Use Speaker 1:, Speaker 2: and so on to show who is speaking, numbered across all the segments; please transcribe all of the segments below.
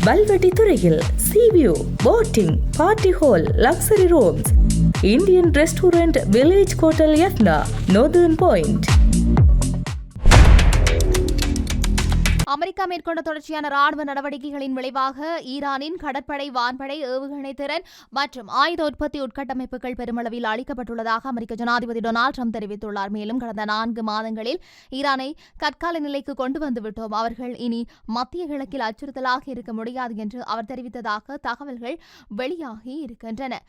Speaker 1: வல்வெட்டி துறையில் sea view, boating, party hall, luxury rooms, Indian restaurant, village hotel Yathna, northern point.
Speaker 2: America மேற்கொண்ட தொடர்ச்சியான ராணுவ நடவடிக்கைகளின் விளைவாக ஈரானின் கடற்படை, வான்படை, ஏவுகணை திறன் மற்றும் ஆயுத உற்பத்தி உட்கட்டமைப்புகள் பெருமளவில் அளிக்கப்பட்டுள்ளதாக அமெரிக்க ஜனாதிபதி டொனால்டு ட்ரம்ப் தெரிவித்துள்ளார். மேலும் கடந்த 4 மாதங்களில் ஈரானை கற்கால நிலைக்கு கொண்டு வந்துவிட்டோம், அவர்கள் இனி மத்திய கிழக்கில் அச்சுறுத்தலாக இருக்க முடியாது என்று அவர் தெரிவித்ததாக தகவல்கள் வெளியாகி இருக்கின்றன.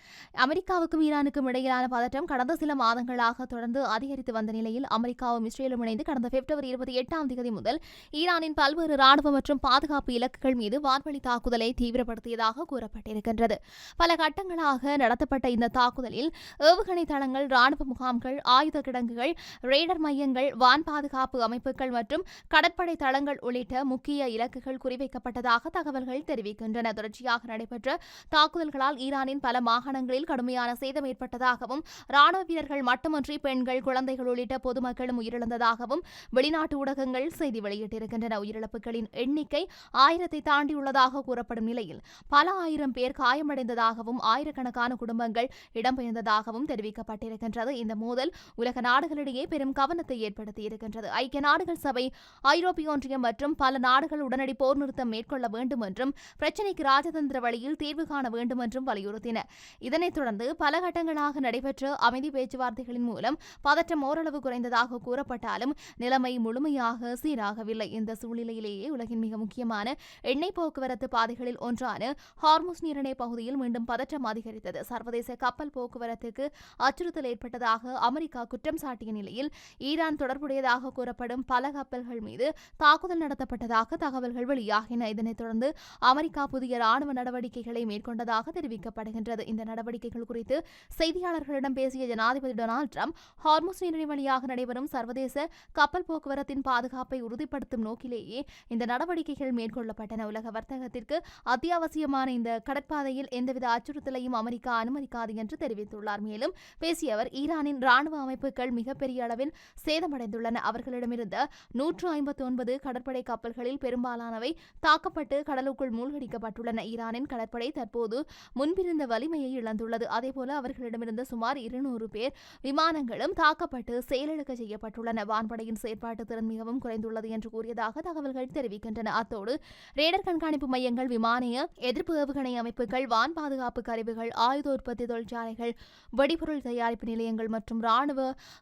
Speaker 2: அமெரிக்காவுக்கும் ஈரானுக்கும் இடையிலான பதற்றம் கடந்த சில மாதங்களாக தொடர்ந்து அதிகரித்து வந்த நிலையில் அமெரிக்காவும் இஸ்ரேலும் இணைந்து கடந்த பிப்ரவரி 28 முதல் ஈரானின் பல்வேறு ராணுவ மற்றும் பாதுகாப்பு இலக்குகள் மீது வான்வழி தாக்குதலை தீவிரப்படுத்தியதாக கூறப்பட்டிருக்கின்றது. பல கட்டங்களாக நடத்தப்பட்ட இந்த தாக்குதலில் ஏவுகணை தளங்கள், ராணுவ முகாம்கள், ஆயுத கிடங்குகள், ரேடர் மையங்கள், வான் பாதுகாப்பு அமைப்புகள் மற்றும் கடற்படை தளங்கள் உள்ளிட்ட முக்கிய இலக்குகள் குறிவைக்கப்பட்டதாக தகவல்கள் தெரிவிக்கின்றன. தொடர்ச்சியாக நடைபெற்ற தாக்குதல்களால் ஈரானின் பல மாகாணங்களில் கடுமையான சேதம் ஏற்பட்டதாகவும், ராணுவ வீரர்கள் மட்டுமன்றி பெண்கள், குழந்தைகள் உள்ளிட்ட பொதுமக்களும் உயிரிழந்ததாகவும் வெளிநாட்டு ஊடகங்கள் செய்தி வெளியிட்டிருக்கின்றன. உயிரிழப்புகளின் எண்ணிக்கை 1000 தாண்டியுள்ளதாக கூறப்படும் நிலையில் பல ஆயிரம் பேர் காயமடைந்ததாகவும், ஆயிரக்கணக்கான குடும்பங்கள் இடம்பெயர்ந்ததாகவும் தெரிவிக்கப்பட்டிருக்கின்றது. இந்த மோதல் உலக நாடுகளிடையே பெரும் கவனத்தை ஏற்படுத்தியிருக்கின்றது. ஐக்கிய நாடுகள் சபை, ஐரோப்பிய ஒன்றியம் மற்றும் பல நாடுகள் உடனடி போர் நிறுத்தம் மேற்கொள்ள வேண்டும் என்றும், பிரச்சினைக்கு ராஜதந்திர வழியில் தீர்வு காண வேண்டும் என்றும் வலியுறுத்தின. இதனைத் தொடர்ந்து பல கட்டங்களாக நடைபெற்ற அமைதி பேச்சுவார்த்தைகளின் மூலம் பதற்றம் ஓரளவு குறைந்ததாக கூறப்பட்டாலும் நிலைமை முழுமையாக சீராகவில்லை. இந்த சூழ்நிலையிலேயே உலகின் மிக முக்கியமான எண்ணெய் போக்குவரத்து பாதைகளில் ஒன்றான ஹார்முஸ் நீரிணை பகுதியில் மீண்டும் பதற்றம் அதிகரித்தது. சர்வதேச கப்பல் போக்குவரத்துக்கு அச்சுறுத்தல் ஏற்பட்டதாக அமெரிக்கா குற்றம் சாட்டிய நிலையில் ஈரான் தொடர்புடையதாக கூறப்படும் பல கப்பல்கள் மீது தாக்குதல் நடத்தப்பட்டதாக தகவல்கள் வெளியாகின. இதனைத் தொடர்ந்து அமெரிக்கா புதிய ராணுவ நடவடிக்கைகளை மேற்கொண்டதாக தெரிவிக்கப்படுகின்றது. இந்த நடவடிக்கைகள் குறித்து செய்தியாளர்களிடம் பேசிய ஜனாதிபதி டொனால்டு ட்ரம்ப், ஹார்முஸ் நீரிணை வழியாக நடைபெறும் சர்வதேச கப்பல் போக்குவரத்தின் பாதுகாப்பை உறுதிப்படுத்தும் நோக்கிலேயே இந்த நடவடிக்கைகள் மேற்கொள்ளப்பட்டன. உலக வர்த்தகத்திற்கு அத்தியாவசியமான இந்த கடற்பாதையில் எந்தவித அச்சுறுத்தலையும் அமெரிக்கா அனுமதிக்காது என்று தெரிவித்துள்ளார். மேலும் பேசிய அவர், ஈரானின் ராணுவ அமைப்புகள் மிகப்பெரிய அளவில் சேதமடைந்துள்ளன. அவர்களிடமிருந்த 159 கடற்படை கப்பல்களில் பெரும்பாலானவை தாக்கப்பட்டு கடலுக்குள் மூழ்கடிக்கப்பட்டுள்ளன. ஈரானின் கடற்படை தற்போது முன்பிருந்த வலிமையை இழந்துள்ளது. அதேபோல அவர்களிடமிருந்த சுமார் 200 பேர் விமானங்களும் தாக்கப்பட்டு செயலிழக்க செய்யப்பட்டுள்ளன. வான்படையின் செயற்பாட்டு திறன் மிகவும் குறைந்துள்ளது என்று கூறியதாக தகவல்கள் தெரிவிக்கின்றன. அத்தோடு ரேடர் கண்காணிப்பு மையங்கள், விமானிய எதிர்ப்பு ஏவுகணை அமைப்புகள், வான் பாதுகாப்பு கருவிகள், ஆயுத உற்பத்தி தொழிற்சாலைகள், வெடிபொருள் தயாரிப்பு நிலையங்கள் மற்றும் ராணுவ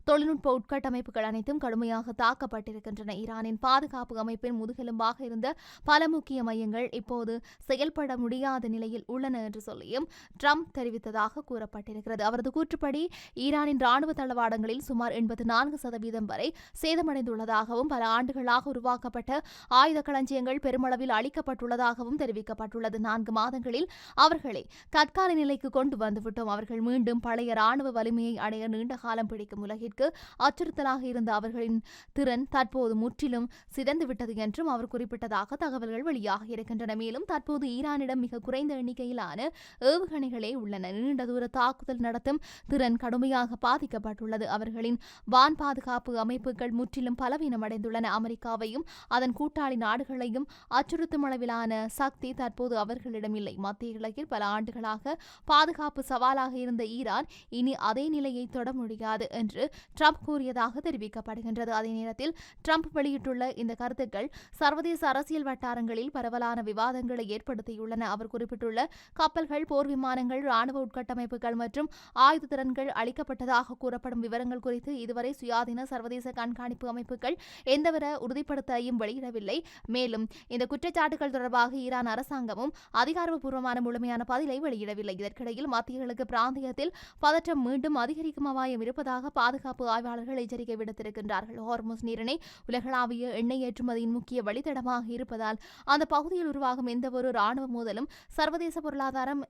Speaker 2: தொழில்நுட்ப உட்கட்டமைப்புகள் அனைத்தும் கடுமையாக தாக்கப்பட்டிருக்கின்றன. ஈரானின் பாதுகாப்பு அமைப்பின் முதுகெலும்பாக இருந்த பல முக்கிய மையங்கள் இப்போது செயல்பட முடியாத நிலையில் உள்ளன என்று சொல்லியும் ட்ரம்ப் தெரிவித்ததாக கூறப்பட்டிருக்கிறது. அவரது கூற்றுப்படி ஈரானின் ராணுவ தளவாடங்களில் சுமார் 84% வரை சேதமடைந்துள்ளதாகவும், பல ஆண்டுகளாக உருவாக்கப்பட்ட ஆயுத களஞ்சியங்கள் பெருமளவில் அளிக்கப்பட்டுள்ளதாகவும் தெரிவிக்கப்பட்டுள்ளது. 4 மாதங்களில் அவர்களை கற்கால நிலைக்கு கொண்டு வந்துவிட்டோம். அவர்கள் மீண்டும் பழைய ராணுவ வலிமையை அடைய நீண்ட காலம் பிடிக்கும். உலகிற்கு அச்சுறுத்தலாக இருந்த அவர்களின் திறன் தற்போது முற்றிலும் சிதைந்துவிட்டது என்றும் அவர் குறிப்பிட்டதாக தகவல்கள் வெளியாக இருக்கின்றன. மேலும் தற்போது ஈரானிடம் மிக குறைந்த எண்ணிக்கையிலான ஏவுகணைகளே உள்ளன. நீண்ட தூர தாக்குதல் நடத்தும் திறன் கடுமையாக பாதிக்கப்பட்டுள்ளது. அவர்களின் வான் பாதுகாப்பு அமைப்புகள் முற்றிலும் பலவீனமடைந்துள்ளன. அமெரிக்காவையும் அதன் கூட்டாளி நாடுகளையும் அச்சுறுத்தும் அளவிலான சக்தி தற்போது அவர்களிடம் இல்லை. மத்திய கிழக்கில் பல ஆண்டுகளாக பாதுகாப்பு சவாலாக இருந்த ஈரான் இனி அதே நிலையை தொட முடியாது என்று ட்ரம்ப் கூறியதாக தெரிவிக்கப்படுகின்றது. அதே நேரத்தில் ட்ரம்ப் வெளியிட்டுள்ள இந்த கருத்துக்கள் சர்வதேச அரசியல் வட்டாரங்களில் பரவலான விவாதங்களை ஏற்படுத்தியுள்ளன. அவர் குறிப்பிட்டுள்ள கப்பல்கள், போர் விமானங்கள், ராணுவ உட்கட்டமைப்புகள் மற்றும் ஆயுத திறன்கள் அளிக்கப்பட்டதாக கூறப்படும் விவரங்கள் குறித்து இதுவரை சுயாதீன சர்வதேச கண்காணிப்பு அமைப்புகள் எந்தவித உறுதிப்படுத்தையும் வெளியிடவில்லை. மேலும் இந்த குற்றச்சாட்டுகள் தொடர்பாக ஈரான் அரசாங்கமும் அதிகாரப்பூர்வமான முழுமையான பதிலை வெளியிடவில்லை. இதற்கிடையில் மத்திய கிழக்கு பிராந்தியத்தில் பதற்றம் மீண்டும் அதிகரிக்கும் அபாயம் இருப்பதாக பாதுகாப்பு ஆய்வாளர்கள் எச்சரிக்கை விடுத்திருக்கின்றார்கள். ஹார்முஸ் நீரிணை உலகளாவிய எண்ணெய் ஏற்றுமதியின் முக்கிய வழித்தடமாக இருப்பதால் அந்த பகுதியில் உருவாகும் எந்தவொரு ராணுவ மோதலும் சர்வதேச பொருளாதாரம்,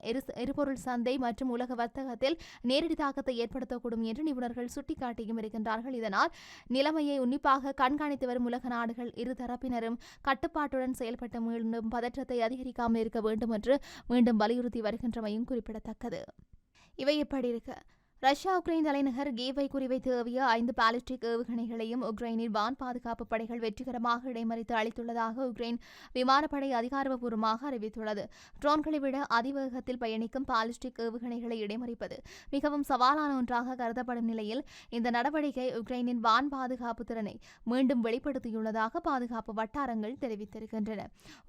Speaker 2: எரிபொருள் சந்தை மற்றும் உலக வர்த்தகத்தில் நேரடி தாக்கத்தை ஏற்படுத்தக்கூடும் என்று நிபுணர்கள் சுட்டிக்காட்டியும் இருக்கின்றார்கள். இதனால் நிலைமையை உன்னிப்பாக கண்காணித்து வரும் உலக நாடுகள் இரு தரப்பினரும் கட்டுப்பாட்டுடன் செயல்பட்டு மீண்டும் பதற்றத்தை அதிகரிக்காமல் இருக்க வேண்டும் என்று மீண்டும் வலியுறுத்தி வருகின்றமையும் குறிப்பிடத்தக்கது. இவை எப்படி இருக்க, ரஷ்யா உக்ரைன் தலைநகர் கீவை குறிவைத்து ஏவிய 5 பாலிஸ்டிக் ஏவுகணைகளையும் உக்ரைனின் வான் பாதுகாப்பு படைகள் வெற்றிகரமாக இடைமறித்து அளித்துள்ளதாக உக்ரைன் விமானப்படை அதிகாரப்பூர்வமாக அறிவித்துள்ளது. ட்ரோன்களை விட அதிவேகத்தில் பயணிக்கும் பாலிஸ்டிக் ஏவுகணைகளை இடைமறிப்பது மிகவும் சவாலான ஒன்றாக கருதப்படும் நிலையில் இந்த நடவடிக்கை உக்ரைனின் வான் பாதுகாப்பு திறனை மீண்டும் வெளிப்படுத்தியுள்ளதாக பாதுகாப்பு வட்டாரங்கள் தெரிவித்திருக்கின்றன.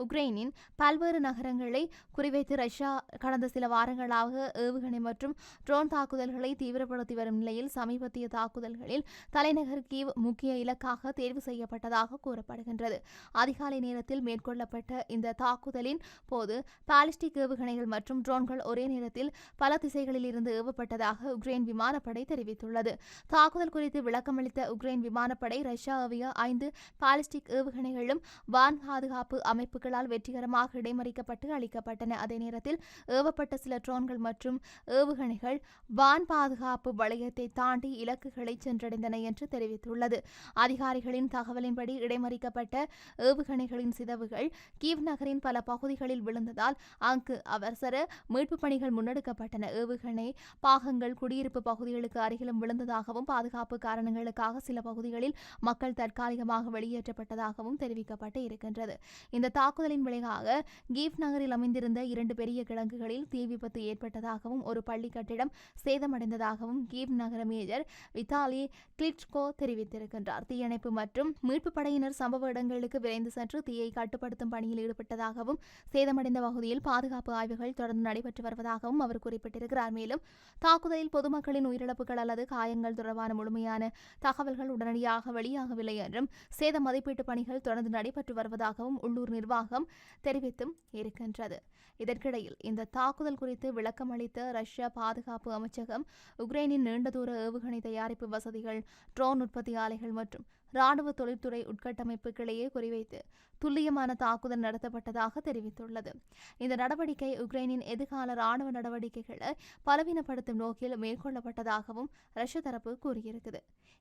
Speaker 2: உக்ரைனின் பல்வேறு நகரங்களை குறிவைத்து ரஷ்யா கடந்த சில வாரங்களாக ஏவுகணை மற்றும் ட்ரோன் தாக்குதல்களை தீவிரப்படுத்தி வரும் நிலையில் சமீபத்திய தாக்குதல்களில் தலைநகர் கீவ் முக்கிய இலக்காக தேர்வு செய்யப்பட்டதாக கூறப்படுகின்றது. அதிகாலை நேரத்தில் மேற்கொள்ளப்பட்ட இந்த தாக்குதலின் போது பாலிஸ்டிக் ஏவுகணைகள் மற்றும் ட்ரோன்கள் ஒரே நேரத்தில் பல திசைகளில் இருந்து ஏவப்பட்டதாக உக்ரைன் விமானப்படை தெரிவித்துள்ளது. தாக்குதல் குறித்து விளக்கமளித்த உக்ரைன் விமானப்படை ரஷ்யா ஏவிய 5 பாலிஸ்டிக் ஏவுகணைகளும் வான் பாதுகாப்பு அமைப்புகளால் வெற்றிகரமாக இடைமறிக்கப்பட்டு அளிக்கப்பட்டன. அதே நேரத்தில் ஏவப்பட்ட சில ட்ரோன்கள் மற்றும் ஏவுகணைகள் வான் பாதுகாப்பு வளையத்தை தாண்டி இலக்குகளை சென்றடைந்தன என்று தெரிவித்துள்ளது. அதிகாரிகளின் தகவலின்படி இடைமறிக்கப்பட்ட ஏவுகணைகளின் சிதவுகள் கீவ் நகரின் பல பகுதிகளில் விழுந்ததால் அங்கு அவசர மீட்புப் பணிகள் முன்னெடுக்கப்பட்டன. ஏவுகணை பாகங்கள் குடியிருப்பு பகுதிகளுக்கு அருகிலும் விழுந்ததாகவும் பாதுகாப்பு காரணங்களுக்காக சில பகுதிகளில் மக்கள் தற்காலிகமாக வெளியேற்றப்பட்டதாகவும் தெரிவிக்கப்பட்டு இருக்கின்றது. இந்த தாக்குதலின் விளைவாக கீவ் நகரில் அமைந்திருந்த 2 பெரிய கிடங்குகளில் தீ விபத்து ஏற்பட்டதாகவும் ஒரு பள்ளி கட்டிடம் சேதமடைந்ததாகவும் கீவ் நகர மேஜர் வித்தாலி கிளிட்ஸ்கோ தெரிவித்திருக்கின்றார். தீயணைப்பு மற்றும் மீட்பு படையினர் சம்பவ இடங்களுக்கு விரைந்து சென்று தீயை கட்டுப்படுத்தும் பணியில் ஈடுபட்டதாகவும் சேதமடைந்த பகுதியில் பாதுகாப்பு ஆய்வுகள் தொடர்ந்து நடைபெற்று வருவதாகவும் அவர் குறிப்பிட்டிருக்கிறார். மேலும் தாக்குதலில் பொதுமக்களின் உயிரிழப்புகள் அல்லது காயங்கள் தொடர்பான முழுமையான தகவல்கள் உடனடியாக வெளியாகவில்லை என்றும் சேத மதிப்பீட்டு பணிகள் தொடர்ந்து நடைபெற்று வருவதாகவும் உள்ளூர் நிர்வாகம் தெரிவித்தும் இருக்கின்றது. இதற்கிடையில் இந்த தாக்குதல் குறித்து விளக்கமளித்த ரஷ்ய பாதுகாப்பு அமைச்சகம் உக்ரைனின் நீண்ட தூர ஏவுகணை தயாரிப்பு வசதிகள், ட்ரோன் உற்பத்தி ஆலைகள் மற்றும் இராணுவ தொழில்துறை உட்கட்டமைப்புகளையே குறிவைத்து துல்லியமான தாக்குதல் நடத்தப்பட்டதாக தெரிவித்துள்ளது. இந்த நடவடிக்கை உக்ரைனின் எதிர்கால இராணுவ நடவடிக்கைகளை பலவீனப்படுத்தும் நோக்கில் மேற்கொள்ளப்பட்டதாகவும் ரஷ்ய தரப்பு கூறியிருக்கிறது.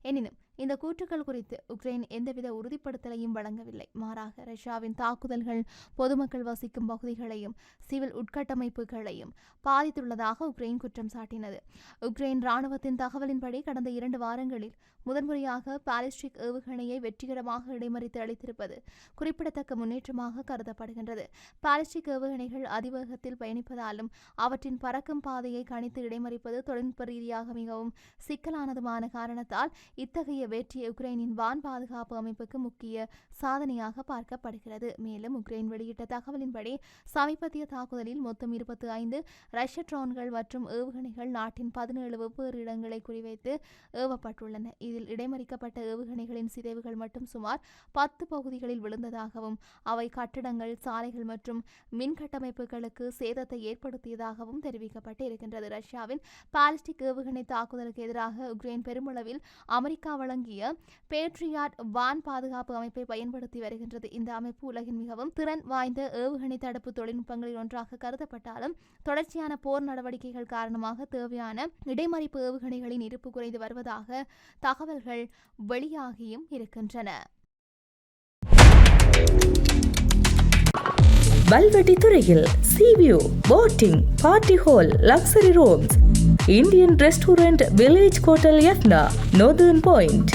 Speaker 2: எனினும் இந்த கூற்றுக்கள் குறித்து உக்ரைன் எந்தவித உறுதிப்படுத்தலையும் வழங்கவில்லை. மாறாக ரஷ்யாவின் தாக்குதல்கள் பொதுமக்கள் வசிக்கும் பகுதிகளையும் சிவில் உட்கட்டமைப்புகளையும் பாதித்துள்ளதாக உக்ரைன் குற்றம் சாட்டினது. உக்ரைன் இராணுவத்தின் தகவலின்படி கடந்த 2 வாரங்களில் முதன்முறையாக பாலிஸ்டிக் ஏவுகணையை வெற்றிகரமாக இடைமறித்து அளித்திருப்பது குறிப்பிடத்தக்க முன்னேற்றமாக கருதப்படுகின்றது. பாலிஸ்டிக் ஏவுகணைகள் அதிவேகத்தில் பயணிப்பதாலும் அவற்றின் பறக்கும் பாதையை கணித்து இடைமறிப்பது தொழில்நுட்ப ரீதியாக மிகவும் சிக்கலானதுமான காரணத்தால் இத்தகைய வெற்றி உக்ரைனின் வான் பாதுகாப்பு அமைப்புக்கு முக்கிய சாதனையாக பார்க்கப்படுகிறது. மேலும் உக்ரைன் வெளியிட்ட தகவலின்படி சமீபத்திய தாக்குதலில் மொத்தம் 25 ரஷ்ய ட்ரோன்கள் மற்றும் ஏவுகணைகள் நாட்டின் 17 வெவ்வேறு இடங்களை குறிவைத்து ஏவப்பட்டுள்ளன. இதில் இடைமறிக்கப்பட்ட ஏவுகணைகளின் சிதைவுகள் மட்டும் சுமார் 10 பகுதிகளில் விழுந்ததாகவும் அவை கட்டடங்கள், சாலைகள் மற்றும் மின் கட்டமைப்புகளுக்கு சேதத்தை ஏற்படுத்தியதாகவும் தெரிவிக்கப்பட்டு இருக்கின்றது. ரஷ்யாவின் பாலிஸ்டிக் ஏவுகணை தாக்குதலுக்கு எதிராக உக்ரைன் பெருமளவில் அமெரிக்கா வழங்கிய பேட்ரியாட் வான் பாதுகாப்பு அமைப்பை பயன்படுத்தி வருகின்றது. இந்த அமைப்பு உலகின் மிகவும் திறன் வாய்ந்த ஏவுகணை தடுப்பு தொழில்நுட்பங்களில் ஒன்றாக கருதப்பட்டாலும் தொடர்ச்சியான போர் நடவடிக்கைகள் காரணமாக தேவையான இடைமறிப்பு ஏவுகணைகளின் இருப்பு குறைந்து வருவதாக தகவல்கள் வெளியாகியும் இருக்கின்றன.
Speaker 1: வல்வெட்டி துறையில் sea view, boating, party hall, luxury rooms, Indian restaurant, village hotel Yathna, northern point.